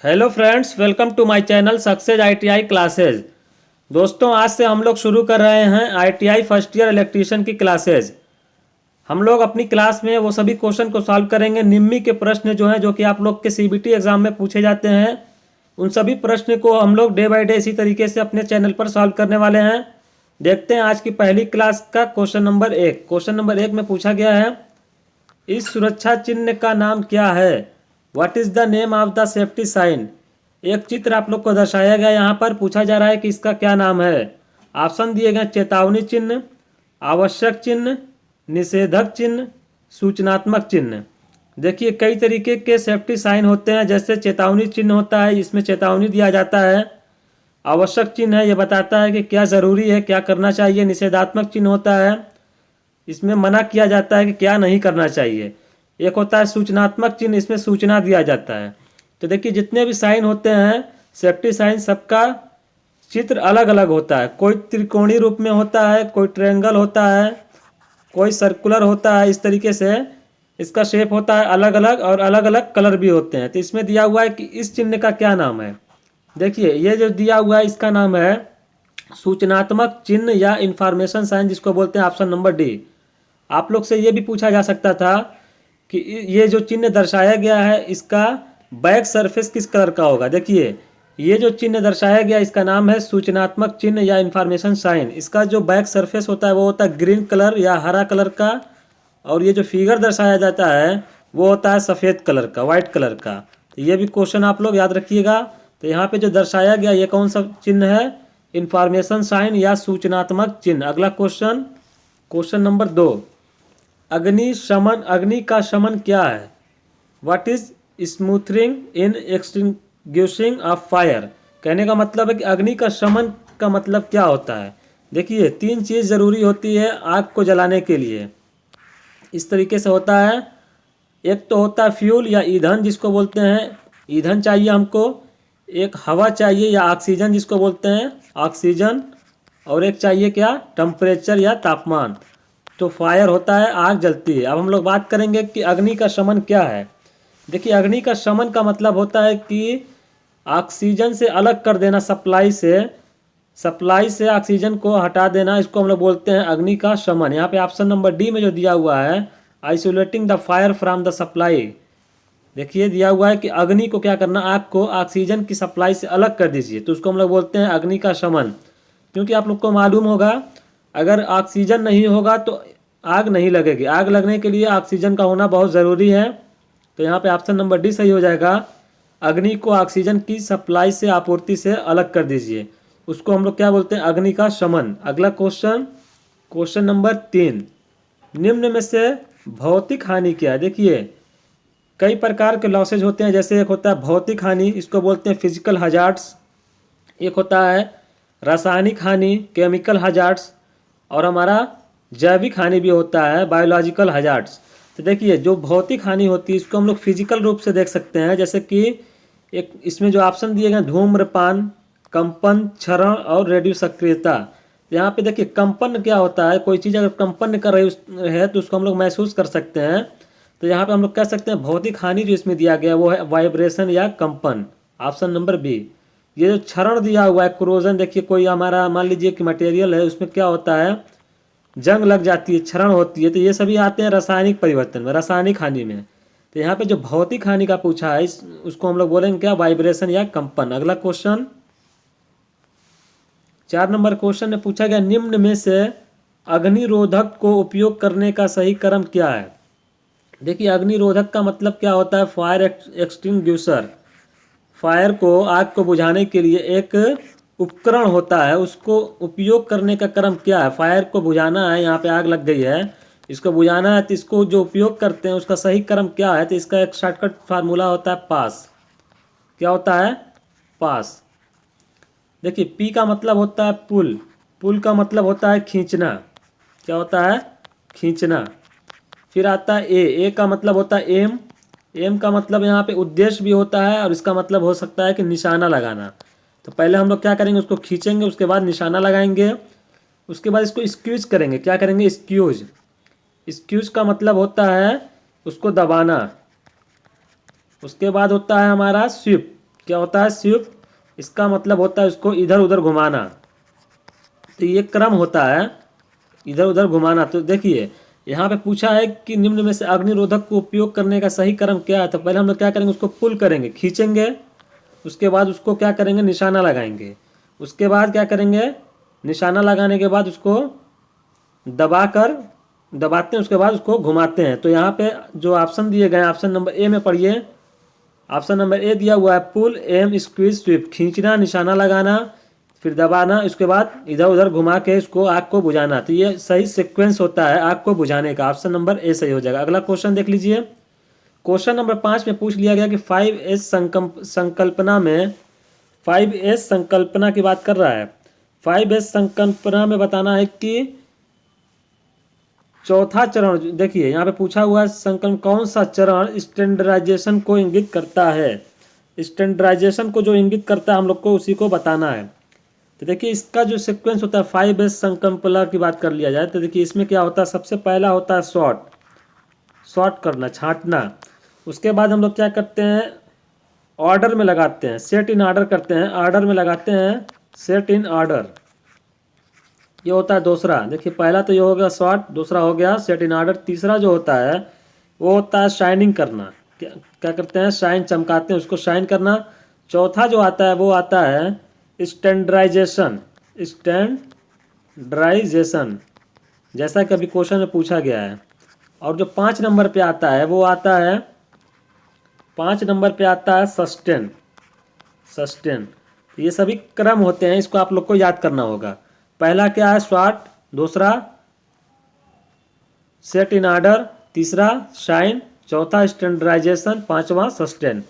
Hello friends, welcome to my channel success ITI classes. दोस्तों, आज से हम लोग शुरू कर रहे हैं आईटीआई फर्स्ट ईयर इलेक्ट्रीशियन की क्लासेज। हम लोग अपनी क्लास में वो सभी क्वेश्चन को सॉल्व करेंगे। निम्मी के प्रश्न जो हैं, जो कि आप लोग के सीबीटी एग्जाम में पूछे जाते हैं, उन सभी प्रश्न को हम लोग डे बाय डे इसी तरीके से अपने चैनल पर सॉल्व करने वाले हैं। देखते हैं आज की पहली क्लास का क्वेश्चन नंबर 1। क्वेश्चन नंबर 1 में पूछा गया है, इस सुरक्षा चिन्ह का नाम क्या है? What is the name of the safety sign? एक चित्र आप लोग को दर्शाया गया, यहाँ पर पूछा जा रहा है कि इसका क्या नाम है। ऑप्शन दिए गए, चेतावनी चिन्ह, आवश्यक चिन्ह, निषेधक चिन्ह, सूचनात्मक चिन्ह। देखिए, कई तरीके के सेफ्टी साइन होते हैं। जैसे चेतावनी चिन्ह होता है, इसमें चेतावनी दिया जाता है। आवश्यक चिन्ह है, ये बताता है कि क्या ज़रूरी है, क्या करना चाहिए। निषेधात्मक चिन्ह होता है, इसमें मना किया जाता है कि क्या नहीं करना चाहिए। एक होता है सूचनात्मक चिन्ह, इसमें सूचना दिया जाता है। तो देखिए, जितने भी साइन होते हैं सेफ्टी साइन, सबका चित्र अलग अलग होता है। कोई त्रिकोणीय रूप में होता है, कोई ट्रायंगल होता है, कोई सर्कुलर होता है। इस तरीके से इसका शेप होता है अलग अलग, और अलग अलग कलर भी होते हैं। तो इसमें दिया हुआ है कि इस चिन्ह का क्या नाम है। देखिए, ये जो दिया हुआ है इसका नाम है सूचनात्मक चिन्ह या इंफॉर्मेशन साइन, जिसको बोलते हैं ऑप्शन नंबर डी। आप लोग से ये भी पूछा जा सकता था कि ये जो चिन्ह दर्शाया गया है, इसका बैक सरफेस किस कलर का होगा। देखिए, ये जो चिन्ह दर्शाया गया, इसका नाम है सूचनात्मक चिन्ह या इंफॉर्मेशन साइन। इसका जो बैक सरफेस होता है वो होता है ग्रीन कलर या हरा कलर का, और ये जो फिगर दर्शाया जाता है वो होता है सफ़ेद कलर का, वाइट कलर का। तो ये भी क्वेश्चन आप लोग याद रखिएगा। तो यहाँ पे जो दर्शाया गया, ये कौन सा चिन्ह है? इंफॉर्मेशन साइन या सूचनात्मक चिन्ह। अगला क्वेश्चन, क्वेश्चन नंबर 2, अग्नि का शमन क्या है? What is smothering in extinguishing of fire? कहने का मतलब है कि अग्नि का शमन का मतलब क्या होता है। देखिए, 3 चीज़ ज़रूरी होती है आग को जलाने के लिए। इस तरीके से होता है। एक तो होता है फ्यूल या ईंधन, जिसको बोलते हैं ईंधन चाहिए हमको। एक हवा चाहिए या ऑक्सीजन, जिसको बोलते हैं ऑक्सीजन। और एक चाहिए क्या? टेम्परेचर या तापमान। तो फायर होता है, आग जलती है। अब हम लोग बात करेंगे कि अग्नि का शमन क्या है। देखिए, अग्नि का शमन का मतलब होता है कि ऑक्सीजन से अलग कर देना, सप्लाई से ऑक्सीजन को हटा देना। इसको हम लोग बोलते हैं अग्नि का शमन। यहाँ पे ऑप्शन नंबर डी में जो दिया हुआ है, isolating the fire from the supply. देखिए, दिया हुआ है कि अग्नि को क्या करना, आग को ऑक्सीजन की सप्लाई से अलग कर दीजिए। तो उसको हम लोग बोलते हैं अग्नि का शमन। क्योंकि आप लोग को मालूम होगा, अगर ऑक्सीजन नहीं होगा तो आग नहीं लगेगी। आग लगने के लिए ऑक्सीजन का होना बहुत ज़रूरी है। तो यहाँ पे ऑप्शन नंबर डी सही हो जाएगा। अग्नि को ऑक्सीजन की सप्लाई से, आपूर्ति से अलग कर दीजिए। उसको हम लोग क्या बोलते हैं? अग्नि का शमन। अगला क्वेश्चन, क्वेश्चन नंबर 3, निम्न में से भौतिक हानि क्या है? देखिए, कई प्रकार के लॉसेज होते हैं। जैसे एक होता है भौतिक हानि, इसको बोलते हैं फिजिकल हजार्ड्स। एक होता है रासायनिक हानि, केमिकल हजार्ड्स। और हमारा जैविक हानि भी होता है, बायोलॉजिकल हजार्ड्स। तो देखिए, जो भौतिक हानि होती है इसको हम लोग फिजिकल रूप से देख सकते हैं। जैसे कि एक इसमें जो ऑप्शन दिए गए, धूम्रपान, कंपन, क्षरण और रेडियो सक्रियता। यहाँ पे देखिए, कंपन क्या होता है? कोई चीज़ अगर कंपन कर रही है तो उसको हम लोग महसूस कर सकते हैं। तो यहाँ पे हम लोग कह सकते हैं भौतिक हानि जो इसमें दिया गया वो है वाइब्रेशन या कंपन, ऑप्शन नंबर बी। ये जो क्षरण दिया हुआ है, क्रोजन, देखिए कोई हमारा मान लीजिए कि मटेरियल है, उसमें क्या होता है, जंग लग जाती है, क्षरण होती है। तो ये सभी आते हैं रासायनिक परिवर्तन में, रासायनिक हानि में। तो यहाँ पे जो भौतिक हानि का पूछा है, उसको हम लोग बोलेंगे क्या? वाइब्रेशन या कंपन। अगला क्वेश्चन, 4 नंबर क्वेश्चन में पूछा गया, निम्न में से अग्निरोधक को उपयोग करने का सही क्रम क्या है? देखिए, अग्निरोधक का मतलब क्या होता है? Fire extinguisher. फायर को, आग को बुझाने के लिए एक उपकरण होता है, उसको उपयोग करने का क्रम क्या है? फायर को बुझाना है, यहाँ पे आग लग गई है, इसको बुझाना है, तो इसको जो उपयोग करते हैं उसका सही क्रम क्या है? तो इसका एक शॉर्टकट फार्मूला होता है पास। क्या होता है? पास। देखिए, पी का मतलब होता है पुल, पुल का मतलब होता है खींचना। क्या होता है? खींचना। फिर आता है ए का मतलब होता है एम। एम का मतलब यहाँ पे उद्देश्य भी होता है, और इसका मतलब हो सकता है कि निशाना लगाना। तो पहले हम लोग क्या करेंगे, उसको खींचेंगे, उसके बाद निशाना लगाएंगे, उसके बाद इसको स्क्यूज करेंगे। क्या करेंगे? स्क्यूज। स्क्यूज का मतलब होता है उसको दबाना। उसके बाद होता है हमारा स्वीप। क्या होता है शिफ्ट, इसका मतलब होता है उसको इधर उधर घुमाना। तो ये क्रम होता है इधर उधर घुमाना। तो देखिए यहाँ पे पूछा है कि निम्न में से अग्निरोधक को उपयोग करने का सही क्रम क्या है। तो पहले हम लोग क्या करेंगे, उसको पुल करेंगे, खींचेंगे, उसके बाद उसको क्या करेंगे, निशाना लगाएंगे। उसके बाद क्या करेंगे, निशाना लगाने के बाद उसको दबाते हैं, उसके बाद उसको घुमाते हैं। तो यहाँ पे जो ऑप्शन दिए गए हैं, ऑप्शन नंबर ए में पढ़िए। ऑप्शन नंबर ए दिया हुआ है पुल, एम, स्क्वीज, स्वीप, खींचना, निशाना लगाना, फिर दबाना, उसके बाद इधर उधर घुमा के इसको आग को बुझाना। तो ये सही सीक्वेंस होता है आग को बुझाने का। ऑप्शन नंबर ए सही हो जाएगा। अगला क्वेश्चन देख लीजिए। क्वेश्चन नंबर 5 में पूछ लिया गया कि 5S संकल्पना में, 5S संकल्पना की बात कर रहा है। 5S संकल्पना में बताना है कि चौथा चरण, देखिए यहाँ पे पूछा हुआ है संकल्प कौन सा चरण स्टैंडर्डाइजेशन को इंगित करता है। स्टैंडर्डाइजेशन को जो इंगित करता है हम लोग को उसी को बताना है। तो देखिए इसका जो सीक्वेंस होता है 5S संकल्पना की बात कर लिया जाए तो देखिए इसमें क्या होता है, सबसे पहला होता है शॉर्ट करना, छांटना। उसके बाद हम लोग क्या करते हैं, ऑर्डर में लगाते हैं, सेट इन ऑर्डर करते हैं, ऑर्डर में लगाते हैं, सेट इन ऑर्डर। ये होता है दूसरा। देखिए पहला तो ये हो गया शॉर्ट, दूसरा हो गया सेट इन ऑर्डर, तीसरा जो होता है वो होता है शाइनिंग करना। क्या क्या करते हैं, शाइन, चमकाते हैं, उसको शाइन करना। चौथा जो आता है वो आता है स्टैंडर्डाइजेशन, स्टैंडर्डाइजेशन, जैसा कि अभी क्वेश्चन में पूछा गया है। और जो 5 नंबर पे आता है वो आता है, 5 नंबर पे आता है सस्टेन। ये सभी क्रम होते हैं, इसको आप लोग को याद करना होगा। पहला क्या है, शॉर्ट, दूसरा सेट इन ऑर्डर, तीसरा शाइन, चौथा स्टैंडर्डाइजेशन, पांचवा सस्टेन।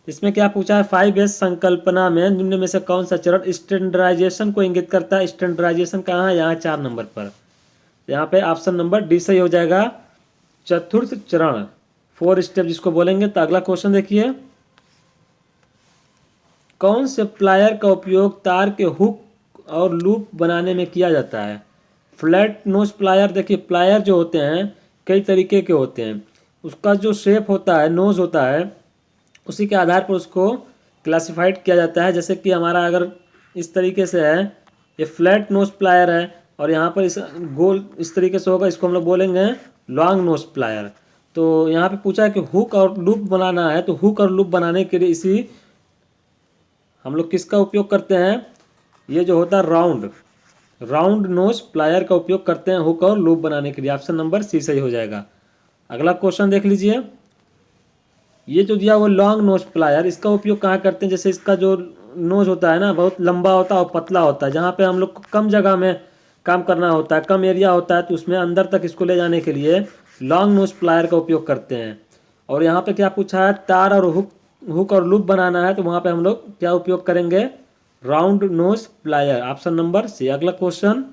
इसमें क्या पूछा है, 5S संकल्पना में निम्न में से कौन सा चरण स्टैंडर्डाइजेशन को इंगित करता है। स्टैंडर्डाइजेशन कहाँ है, यहाँ 4 नंबर पर। यहाँ पे ऑप्शन नंबर डी सही हो जाएगा, चतुर्थ चरण, 4 स्टेप जिसको बोलेंगे। तो अगला क्वेश्चन देखिए, कौन से प्लायर का उपयोग तार के हुक और लूप बनाने में किया जाता है। Flat knows plier. देखिए प्लायर जो होते हैं कई तरीके के होते हैं, उसका जो शेप होता है, नोज होता है, उसी के आधार पर उसको क्लासिफाइड किया जाता है। जैसे कि हमारा अगर इस तरीके से है, ये फ्लैट नोज प्लायर है, और यहाँ पर इस गोल इस तरीके से होगा, इसको हम लोग बोलेंगे लॉन्ग नोज प्लायर। तो यहाँ पे पूछा है कि हुक और लूप बनाना है, तो हुक और लूप बनाने के लिए इसी हम लोग किसका उपयोग करते हैं, ये जो होता है राउंड नोज प्लायर का उपयोग करते हैं हुक और लूप बनाने के लिए। ऑप्शन नंबर सी सही हो जाएगा। अगला क्वेश्चन देख लीजिए, ये जो दिया हुआ लॉन्ग नोज प्लायर, इसका उपयोग कहाँ करते हैं। जैसे इसका जो नोज होता है ना, बहुत लंबा होता है और पतला होता है, जहाँ पे हम लोग को कम जगह में काम करना होता है, कम एरिया होता है, तो उसमें अंदर तक इसको ले जाने के लिए लॉन्ग नोज प्लायर का उपयोग करते हैं। और यहाँ पे क्या पूछा है, तार और हुक और लूप बनाना है, तो वहाँ पे हम लोग क्या उपयोग करेंगे, round nose plier. Option number C. अगला क्वेश्चन,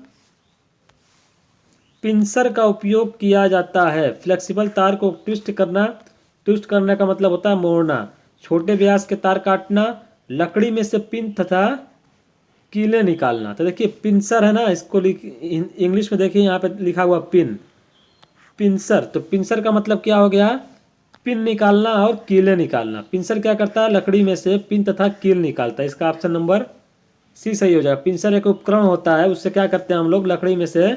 पिंसर का उपयोग किया जाता है फ्लेक्सिबल तार को ट्विस्ट करना। ट्विस्ट करने का मतलब होता है मोड़ना, छोटे व्यास के तार काटना, लकड़ी में से पिन तथा कीलें निकालना। तो देखिए पिंसर है ना, इसको इंग्लिश में देखिए यहाँ पे लिखा हुआ पिंसर। तो पिंसर का मतलब क्या हो गया, पिन निकालना और कीलें निकालना। पिंसर क्या करता है, लकड़ी में से पिन तथा कील निकालता है। इसका ऑप्शन नंबर सी सही हो जाएगा। पिंसर एक उपकरण होता है, उससे क्या करते हैं हम लोग, लकड़ी में से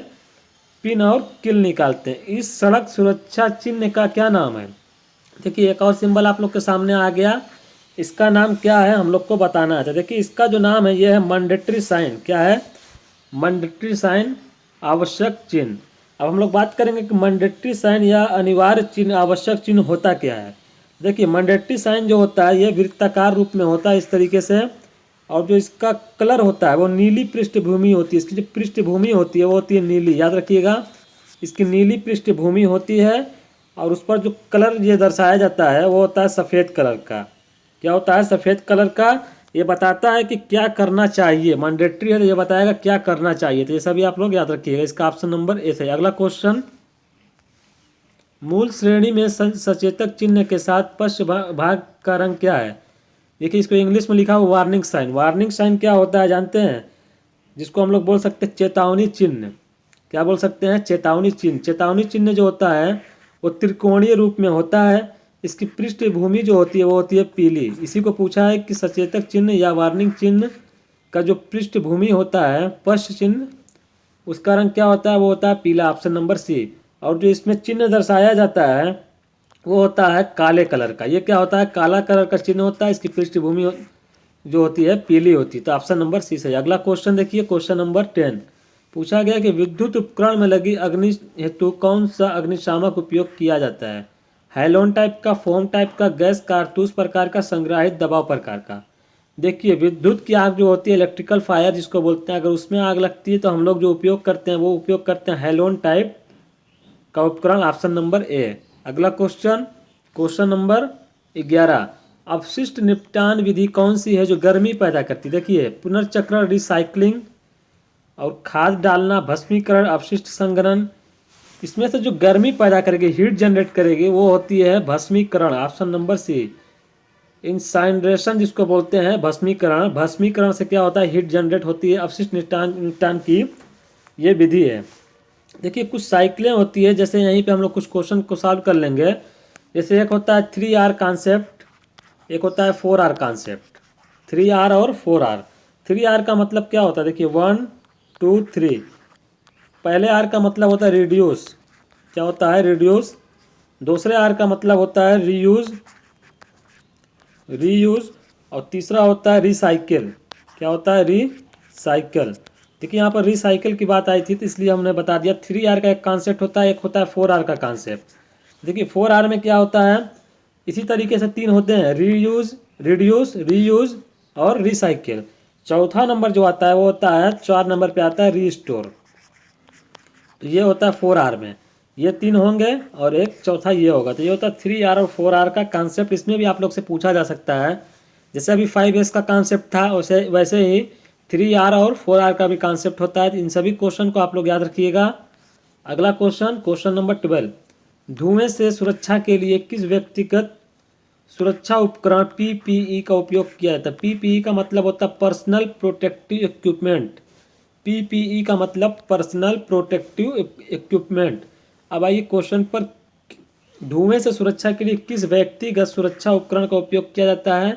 पिन और कील निकालते हैं। इस सड़क सुरक्षा चिन्ह का क्या नाम है। देखिए एक और सिंबल आप लोग के सामने आ गया, इसका नाम क्या है हम लोग को बताना है। तो देखिए इसका जो नाम है ये है मैंडेटरी साइन। क्या है, मैंडेटरी साइन, आवश्यक चिन्ह। अब हम लोग बात करेंगे कि मैंडेटरी साइन या अनिवार्य चिन्ह, आवश्यक चिन्ह होता क्या है। देखिए मैंडेटरी साइन जो होता है ये वृत्ताकार रूप में होता है इस तरीके से, और जो इसका कलर होता है वो नीली पृष्ठभूमि होती है। इसकी जो पृष्ठभूमि होती है वो होती है नीली, याद रखिएगा, इसकी नीली पृष्ठभूमि होती है, और उस पर जो कलर ये दर्शाया जाता है वो होता है सफ़ेद कलर का। क्या होता है, सफ़ेद कलर का। ये बताता है कि क्या करना चाहिए, मैंडेटरी है तो ये बताएगा क्या करना चाहिए। तो ये सभी आप लोग याद रखिएगा। इसका ऑप्शन नंबर ए है। अगला क्वेश्चन, मूल श्रेणी में सचेतक चिन्ह के साथ पश्च भाग का रंग क्या है। देखिए इसको इंग्लिश में लिखा हुआ वार्निंग साइन। वार्निंग साइन क्या होता है जानते हैं, जिसको हम लोग बोल सकते हैं चेतावनी चिन्ह। क्या बोल सकते हैं, चेतावनी चिन्ह। चेतावनी चिन्ह जो होता है वो त्रिकोणीय रूप में होता है, इसकी पृष्ठभूमि जो होती है वो होती है पीली। इसी को पूछा है कि सचेतक चिन्ह या वार्निंग चिन्ह का जो पृष्ठभूमि होता है, स्पष्ट चिन्ह, उसका रंग क्या होता है? वो होता है पीला, ऑप्शन नंबर सी। और जो इसमें चिन्ह दर्शाया जाता है वो होता है काले कलर का। ये क्या होता है? काला कलर का चिन्ह होता है, इसकी पृष्ठभूमि जो होती है पीली होती है। तो ऑप्शन नंबर सी सही। अगला क्वेश्चन देखिए, क्वेश्चन नंबर 10 पूछा गया कि विद्युत उपकरण में लगी अग्नि हेतु कौन सा अग्निशामक उपयोग किया जाता है? हैलोन टाइप का, फोम टाइप का, गैस कारतूस प्रकार का, संग्राहित दबाव प्रकार का। देखिए विद्युत की आग जो होती है, इलेक्ट्रिकल फायर जिसको बोलते हैं, अगर उसमें आग लगती है तो हम लोग जो उपयोग करते हैं वो उपयोग करते हैं हैलोन टाइप का उपकरण, ऑप्शन नंबर ए। अगला क्वेश्चन, क्वेश्चन नंबर 11 अपशिष्ट निपटान विधि कौन सी है जो गर्मी पैदा करती है? देखिए पुनर्चक्रण, रिसाइकलिंग और खाद डालना, भस्मीकरण, अपशिष्ट संग्रहण। इसमें से जो गर्मी पैदा करेगी, हीट जनरेट करेगी, वो होती है भस्मीकरण, ऑप्शन नंबर सी। इंसाइनरेशन जिसको बोलते हैं, भस्मीकरण। भस्मीकरण से क्या होता है? हीट जनरेट होती है। अपशिष्ट निपटान की ये विधि है। देखिए कुछ साइकिलें होती है, जैसे यहीं पे हम लोग कुछ क्वेश्चन को सॉल्व कर लेंगे। जैसे एक होता है 3R कॉन्सेप्ट, एक होता है 4R कॉन्सेप्ट। 3R और 4R। 3R का मतलब क्या होता है? देखिए 1 2 3। पहले R का मतलब होता है रिड्यूस, क्या होता है? रिड्यूस। दूसरे R का मतलब होता है रीयूज, रीयूज। और तीसरा होता है रिसाइकिल, क्या होता है? रिसाइकिल। देखिए यहाँ पर रिसाइकिल की बात आई थी तो इसलिए हमने बता दिया। 3R का एक कॉन्सेप्ट होता है, एक होता है 4R का कॉन्सेप्ट। देखिए 4R में क्या होता है? इसी तरीके से 3 होते हैं, रीयूज, रिड्यूस, रीयूज और रिसाइकिल। चौथा नंबर जो आता है वो होता है, 4 नंबर पे आता है रीस्टोर। तो ये होता है 4R में। ये 3 होंगे और एक चौथा ये होगा। तो ये होता है 3R और 4R का कॉन्सेप्ट। इसमें भी आप लोग से पूछा जा सकता है, जैसे अभी 5S का कॉन्सेप्ट था वैसे ही 3R और 4R का भी कॉन्सेप्ट होता है। इन सभी क्वेश्चन को आप लोग याद रखिएगा। अगला क्वेश्चन, क्वेश्चन नंबर 12 धुएं से सुरक्षा के लिए किस व्यक्तिगत सुरक्षा उपकरण PPE का उपयोग किया जाता है? PPE का मतलब होता है पर्सनल प्रोटेक्टिव इक्विपमेंट। PPE का मतलब पर्सनल प्रोटेक्टिव इक्विपमेंट। अब आइए क्वेश्चन पर, धुएं से सुरक्षा के लिए किस व्यक्तिगत सुरक्षा उपकरण का उपयोग किया जाता है?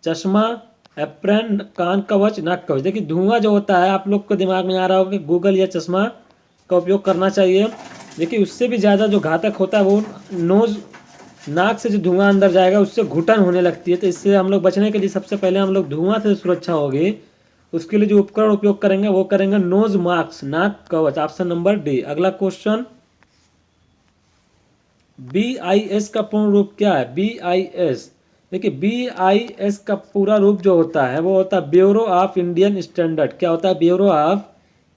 चश्मा, एप्रन, कान कवच, नाक कवच। देखिए धुआं जो होता है, आप लोग को दिमाग में आ रहा होगा कि गूगल या चश्मा का उपयोग करना चाहिए। देखिए उससे भी ज़्यादा जो घातक होता है वो नोज, नाक से जो धुआं अंदर जाएगा उससे घुटन होने लगती है। तो इससे हम लोग बचने के लिए सबसे पहले हम लोग धुआं से सुरक्षा होगी, उसके लिए जो उपकरण उपयोग करेंगे वो करेंगे नोज मास्क, नाक कवच, ऑप्शन नंबर डी। अगला क्वेश्चन, BIS का पूर्ण रूप क्या है? BIS, देखिए BIS का पूरा रूप जो होता है वो होता है ब्यूरो ऑफ इंडियन स्टैंडर्ड। क्या होता है? Bureau of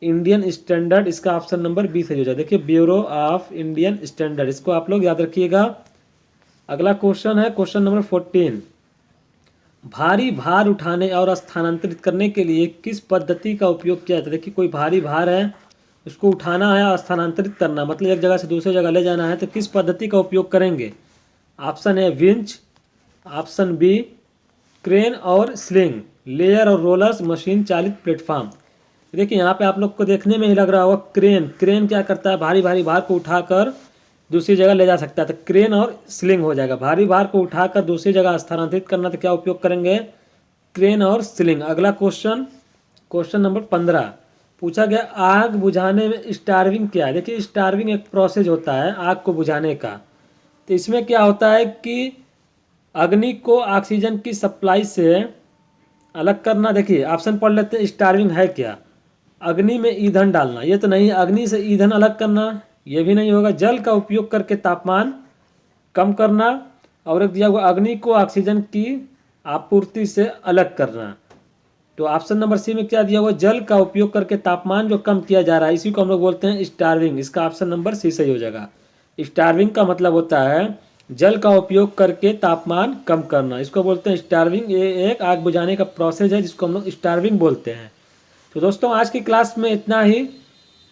Indian standard. इसका ऑप्शन नंबर बी सही हो जाए। देखिए ब्यूरो ऑफ इंडियन स्टैंडर्ड, इसको आप लोग याद रखिएगा। अगला क्वेश्चन है क्वेश्चन नंबर 14 भारी भार उठाने और स्थानांतरित करने के लिए किस पद्धति का उपयोग किया जाता है? देखिए कोई भारी भार है, उसको उठाना है और स्थानांतरित करना, मतलब एक जगह से दूसरी जगह ले जाना है, तो किस पद्धति का उपयोग करेंगे? Option A winch, option B crane और स्लिंग, लेयर और रोलर्स, मशीन चालित प्लेटफॉर्म। देखिए यहाँ पे आप लोग को देखने में ही लग रहा होगा क्रेन। क्रेन क्या करता है? भारी भारी भार को उठाकर दूसरी जगह ले जा सकता है, तो क्रेन और स्लिंग हो जाएगा। भारी भार को उठाकर दूसरी जगह स्थानांतरित करना, तो क्या उपयोग करेंगे? क्रेन और स्लिंग। अगला क्वेश्चन, क्वेश्चन नंबर 15 पूछा गया आग बुझाने में स्टार्विंग क्या है? देखिए स्टार्विंग एक प्रोसेस होता है आग को बुझाने का। तो इसमें क्या होता है कि अग्नि को ऑक्सीजन की सप्लाई से अलग करना। देखिए ऑप्शन पढ़ लेते हैं, स्टार्विंग है क्या? अग्नि में ईंधन डालना, ये तो नहीं। अग्नि से ईंधन अलग करना, ये भी नहीं होगा। जल का उपयोग करके तापमान कम करना, और एक दिया हुआ अग्नि को ऑक्सीजन की आपूर्ति से अलग करना। तो ऑप्शन नंबर सी में क्या दिया हुआ? जल का उपयोग करके तापमान जो कम किया जा रहा है, इसी को हम लोग बोलते हैं स्टार्विंग। इसका ऑप्शन नंबर सी सही हो जाएगा। स्टार्विंग का मतलब होता है जल का उपयोग करके तापमान कम करना, इसको बोलते हैं स्टार्विंग। ये एक आग बुझाने का प्रोसेस है जिसको हम लोग स्टार्विंग बोलते हैं। तो दोस्तों आज की क्लास में इतना ही।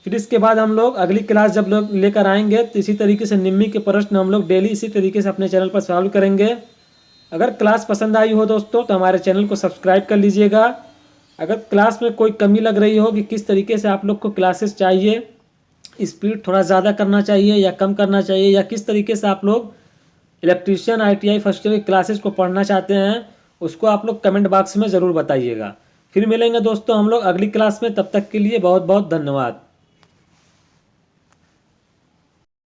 फिर इसके बाद हम लोग अगली क्लास जब लोग लेकर आएंगे तो इसी तरीके से निम्मी के प्रश्न हम लोग डेली इसी तरीके से अपने चैनल पर सॉल्व करेंगे। अगर क्लास पसंद आई हो दोस्तों तो हमारे चैनल को सब्सक्राइब कर लीजिएगा। अगर क्लास में कोई कमी लग रही हो कि किस तरीके से आप लोग को क्लासेस चाहिए, स्पीड थोड़ा ज़्यादा करना चाहिए या कम करना चाहिए, या किस तरीके से आप लोग इलेक्ट्रीशियन आईटीआई फर्स्ट ईयर की क्लासेस को पढ़ना चाहते हैं उसको आप लोग कमेंट बॉक्स में ज़रूर बताइएगा। फिर मिलेंगे दोस्तों हम लोग अगली क्लास में, तब तक के लिए बहुत बहुत धन्यवाद।